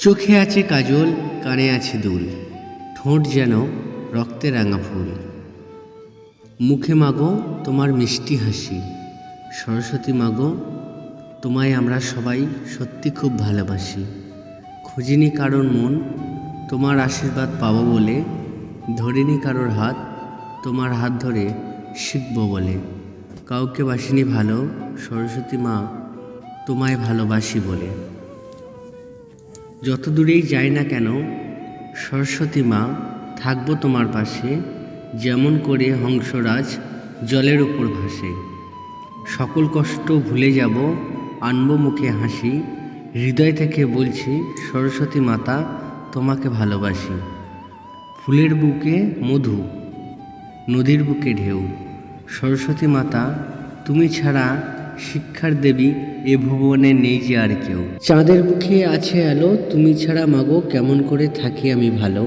চোখে আছে কাজল, কানে আছে দুল, ঠোঁট যেন রক্তে রাঙা ফুল। মুখে মাগো তোমার মিষ্টি হাসি, সরস্বতী মাগো তোমায় আমরা সবাই সত্যি খুব ভালোবাসি। খুঁজিনি কারোর মন, তোমার আশীর্বাদ পাবো বলে, ধরিনি কারোর হাত, তোমার হাত ধরে শিখব বলে। কাউকে বাসিনি ভালো, সরস্বতী মা তোমায় ভালোবাসি বলে। যত দূরেই যাই না কেন সরস্বতী মা থাকবো তোমার পাশে, যেমন করে হংসরাজ জলের উপর ভাসে। সকল কষ্ট ভুলে যাব, আনবো মুখে হাসি, হৃদয় থেকে বলছি সরস্বতী মাতা তোমাকে ভালোবাসি। ফুলের বুকে মধু, নদীর বুকে ঢেউ, সরস্বতী মাতা তুমি ছাড়া শিক্ষার দেবী এ ভুবনে নেই যে আর কেউ। চাঁদের বুকে আছে আলো, তুমি ছাড়া মাগো কেমন করে থাকি আমি ভালো।